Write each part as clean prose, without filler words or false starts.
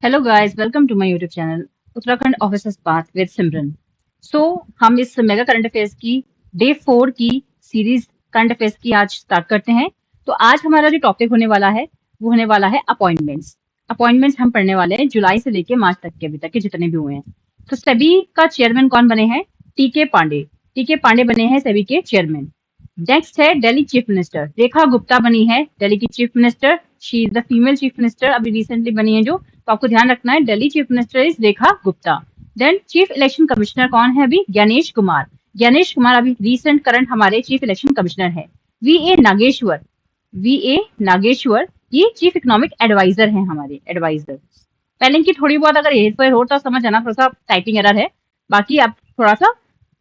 Hello guys, welcome to my YouTube channel Uttarakhand officers path with Simran. So हम इस mega current affairs की day 4 की series current affairs की आज स्टार्ट करते हैं। तो आज हमारा जो टॉपिक होने वाला है वो होने वाला है अपॉइंटमेंट्स। अपॉइंटमेंट्स हम पढ़ने वाले हैं जुलाई से लेके मार्च तक के, अभी तक के जितने भी हुए हैं। तो सेबी का चेयरमैन कौन बने हैं? टीके पांडे। टीके पांडे बने हैं सेबी के चेयरमैन। नेक्स्ट है दिल्ली चीफ मिनिस्टर, रेखा गुप्ता बनी है दिल्ली की chief minister. She is the female chief minister, अभी रिसेंटली बनी है जो, तो आपको ध्यान रखना है Delhi chief minister is Rekha Gupta. Then chief election commissioner कौन है अभी? ज्ञानेश कुमार। ज्ञानेश कुमार अभी रिसेंट करंट हमारे चीफ इलेक्शन कमिश्नर है। V A Nageswaran. V A Nageswaran ये चीफ इकोनॉमिक एडवाइजर हैं, हमारे एडवाइजर। स्पेलिंग की थोड़ी बहुत अगर हेर फेर हो तो समझ आना, थोड़ा सा टाइपिंग एरर है, बाकी आप थोड़ा सा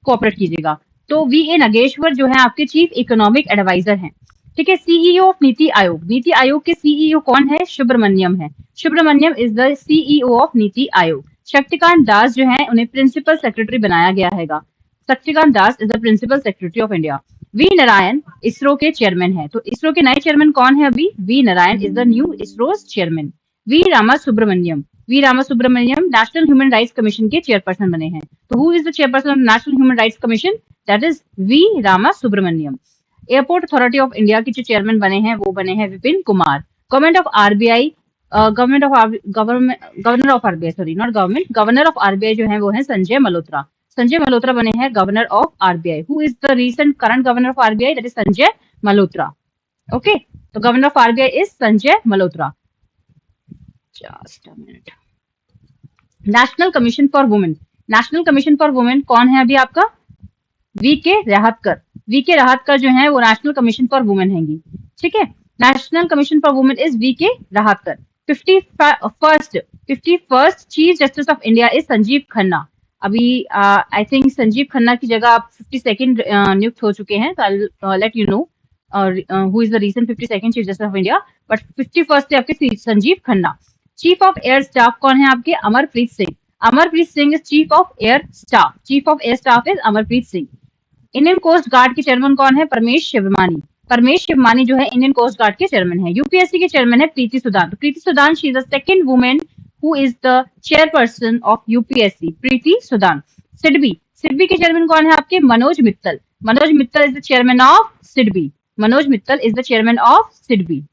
कोऑपरेट कीजिएगा। तो वी ए नागेश्वर जो है आपके चीफ इकोनॉमिक एडवाइजर हैं। ठीक है। सीईओ ऑफ नीति आयोग, नीति आयोग के सीईओ कौन है? सुब्रमण्यम है। Subramanian is the CEO of NITI Aayog. Shaktikanta Das जो है उन्हें प्रिंसिपल सेक्रेटरी बनाया गया हैगा। Shaktikanta Das is the principal secretary of India. V Narayan ISRO के चेयरमैन है। तो इसरो के नए चेयरमैन कौन है अभी? V Narayanan is the new ISRO chairman. V Rama Subramanian. V Rama Subramanian national human rights commission के चेयरपर्सन बने हैं। तो who is the chairperson of national human rights commission? That is V Rama Subramanian. Airport authority of India के जो चेयरमैन बने हैं वो बने हैं Vipin Kumar. Government of RBI, governor of RBI, sorry not government, governor of RBI जो है वो है संजय मल्होत्रा। संजय मल्होत्रा बने हैं governor of RBI. Who is the recent current governor of RBI? That is Sanjay Malhotra. Okay, तो governor of RBI is Sanjay Malhotra. Just a minute. National commission for women, national commission for women कौन है अभी आपका? We K Rahatkar. We K Rahatkar जो है वो national commission for women हैंगी। ठीक है। National commission for women is V K Rahatkar. 51st chief justice of India is Sanjeev Khanna. अभी आई थिंक संजीव खन्ना की जगह आप 52nd नियुक्त हो चुके हैं, तो I let you know who is the recent 52nd chief justice of India, but 51st है आपके Sanjiv Khanna. Chief of air staff कौन है आपके? Amarpreet Singh. Amarpreet Singh is chief of air staff. Chief of air staff is Amarpreet Singh. Indian coast guard के chairman कौन है? परमेश शिवमानी। परमेश शिवमानी जो है इंडियन कोस्ट गार्ड के चेयरमैन है। यूपीएससी के चेयरमैन है प्रीति सुदान। तो Preeti Sudan she is the second women who is the chairperson of UPSC, Preeti Sudan. SIDBI, SIDBI के चेयरमैन कौन है आपके? Manoj Mittal. Manoj Mittal is the chairman of SIDBI. Manoj Mittal is the chairman of SIDBI.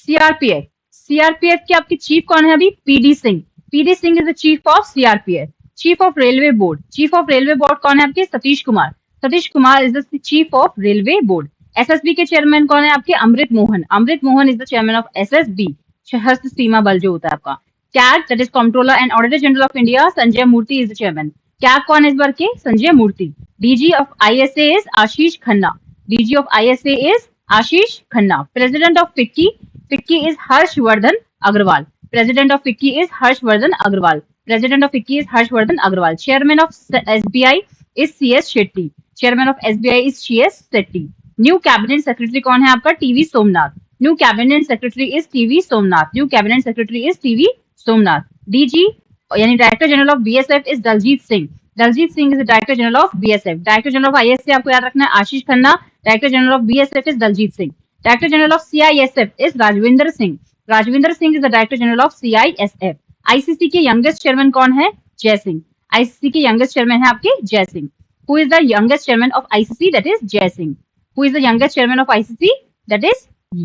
CRPF, CRPF के आपके चीफ कौन है अभी? PD Singh. PD Singh is the chief of CRPF. Chief of railway board, chief of railway board कौन है आपके? Satish Kumar. Satish Kumar is the chief of railway board. SSB के chairman कौन है आपके? Amrit Mohan. Amrit Mohan is the chairman of SSB, Sashastra Seema Bal जो होता है आपका। CAG that is controller and auditor general of India, Sanjay Murthy is the chairman. CAG कौन है इस बार के? Sanjay Murthy. DG of ISA is Ashish Khanna. DG of ISA is Ashish Khanna. President of FICCI, FICCI is Harshvardhan Agarwal. President of FICCI is Harshvardhan Agarwal. President of FICCI is Harshvardhan Agarwal. Chairman of SBI is CS Shetty. Chairman of SBI is CS Shetty. New cabinet secretary कौन है आपका? TV Somnath. New cabinet secretary is TV Somnath. New cabinet secretary is TV Somnath. DG यानी director general of BSF is Daljit Singh. Daljeet Singh is director general of BSF. Director general of ISA आपको याद रखना है आशीष Khanna. Director general of BSF is Daljit Singh. Director General of CISF is Rajwinder Singh. Rajwinder Singh is the Director General of CISF. ICC के youngest chairman कौन है? जय Singh. ICC के youngest chairman है आपके जय Singh. Who is the youngest chairman of ICC? That is जय Singh. Who is the youngest chairman of ICC? That is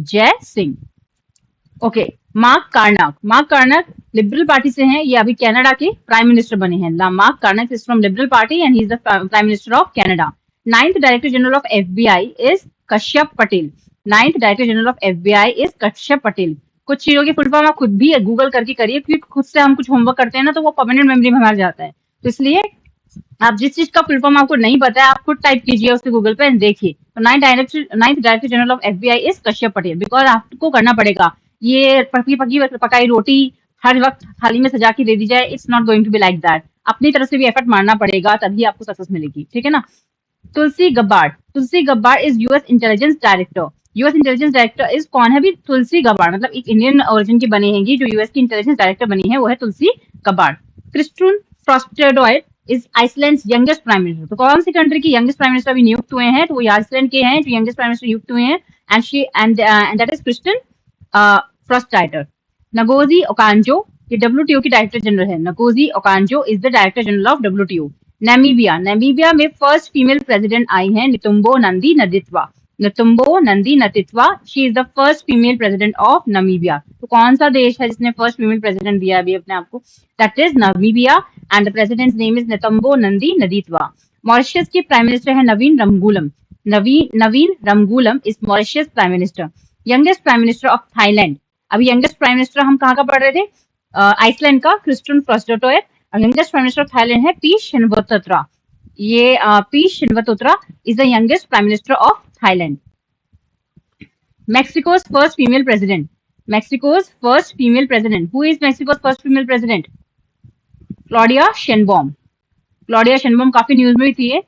जय Singh. Okay, mark Carnac. Mark Carnac liberal party से हैं, ये अभी कनाडा के प्राइम मिनिस्टर बने हैं। Mark Carnac is from liberal party and he is the prime minister of Canada. Ninth director general of FBI is Kashyap Patel. Ninth director general of FBI is Kashyap Patel. कुछ चीजों की फुल फॉर्म आप खुद भी Google करके करिए, क्योंकि खुद से हम कुछ होमवर्क करते हैं ना तो वो परमानेंट मेमोरी में हमारे जाता है। तो इसलिए आप जिस चीज का फुल फॉर्म आपको नहीं पता है आप खुद टाइप कीजिए उससे गूगल पे देखिए। तो ninth director general of FBI is Kashyap Patel. Because आपको करना पड़ेगा, ये पकी पकी पकाई रोटी हर वक्त थाली में सजा के दे दी जाए, it's not going to be like that. अपनी तरफ से भी एफर्ट मारना पड़ेगा, तभी आपको सक्सेस मिलेगी। ठीक है ना। Tulsi Gabbard, Tulsi Gabbard is US intelligence director. US intelligence director is कौन है भी? तुलसी गब्बार्ड, मतलब एक इंडियन ओरिजिन की बनी हैगी जो यूएस की इंटेलिजेंस डायरेक्टर बनी है वो है Tulsi Gabbard. Kristrun Frostadottir is Iceland youngest prime minister. तो कौन सी कंट्री की यंगेस्ट प्राइम मिनिस्टर अभी नियुक्त हुए हैं? तो वो आइसलैंड के हैं जो यंगेस्ट प्राइम मिनिस्टर नियुक्त हुए हैं। and that is Christian Frostreiter. Ngozi Okonjo ये WTO की डायरेक्टर जनरल है. Ngozi Okonjo is the director general of WTO. Namibia में फर्स्ट फीमेल प्रेसिडेंट आई हैं Netumbo Nandi Ndaitwah. She is the first female president of Namibia. तो कौन सा देश है जिसने फर्स्ट फीमेल प्रेसिडेंट दिया अभी अपने आप को? That is Namibia and the president name is Netumbo Nandi Ndaitwah. Mauritius की प्राइम मिनिस्टर है Navin Ramgoolam is Mauritius prime minister. Youngest prime minister of Thailand. अभी यंगेस्ट प्राइम मिनिस्टर हम कहाँ का पढ़ रहे थे? आइसलैंड का Kristrun Frostadottir. Youngest prime minister of Thailand है पी शिनवतोत्रा. ये P Shinawatra is the youngest prime minister of Thailand. Mexico's first female president. Who is Mexico's first female president? Claudia Sheinbaum. काफी news में भी थी ये.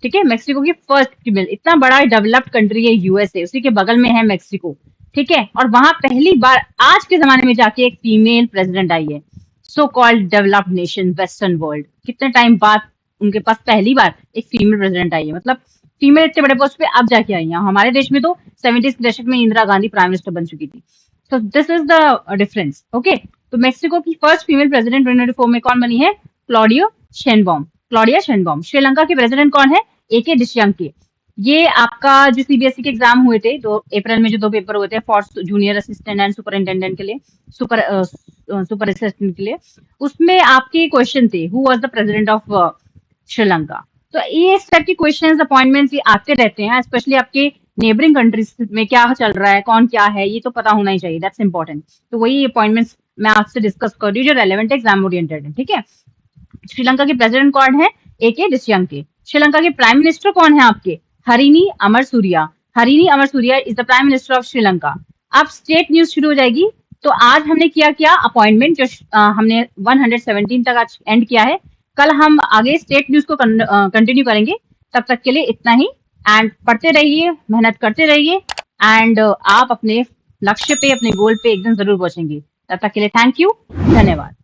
ठीक है, Mexico की फर्स्ट फीमेल. इतना बड़ा डेवलप्ड कंट्री है यूएसए, उसी के बगल में है मेक्सिको. ठीक है, और वहां पहली बार आज के जमाने में जाके एक फीमेल प्रेसिडेंट आई है. So called developed nation western world. कितने टाइम बाद उनके पास पहली बार एक फीमेल प्रेसिडेंट आई है. मतलब फीमेल इतने बड़े पोस्ट पे अब जाके आई है. हमारे देश में तो 70s के दशक में इंदिरा गांधी प्राइम मिनिस्टर बन चुकी थी. So this is the difference. Okay, तो मेक्सिको की फर्स्ट फीमेल प्रेसिडेंट 2024 में कौन बनी है? Claudia Sheinbaum. श्रीलंका के प्रेसिडेंट कौन है? AK डिशयंके. ये आपका जो सीबीएसई के एग्जाम हुए थे 2 अप्रैल में, जो 2 पेपर हुए थे for junior assistant and superintendent के लिए, सुपर असिस्टेंट के लिए, उसमें आपके क्वेश्चन थे who was the president of Sri Lanka. तो ये इस टाइप के क्वेश्चंस अपॉइंटमेंट्स ये आते रहते हैं, स्पेशली आपके नेबरिंग कंट्रीज में क्या चल रहा है, कौन क्या है, ये तो पता होना ही चाहिए. That's important. तो वही अपॉइंटमेंट्स मैं आपसे डिस्कस कर रही हूँ जो रेलेवेंट एग्जाम ओरिएंटेड है. ठीक है, श्रीलंका के प्रेसिडेंट कौन है? AK डिशयंके. श्रीलंका के प्राइम मिनिस्टर कौन है आपके? Harini Amarasuriya is the prime minister of Sri Lanka. अब स्टेट न्यूज शुरू हो जाएगी. तो आज हमने किया अपॉइंटमेंट, जो हमने 117 तक आज एंड किया है. कल हम आगे स्टेट न्यूज को कंटिन्यू करेंगे. तब तक के लिए इतना ही. एंड पढ़ते रहिए, मेहनत करते रहिए, एंड आप अपने लक्ष्य पे, अपने गोल पे एक दिन जरूर पहुंचेंगे. तब तक के लिए थैंक यू, धन्यवाद.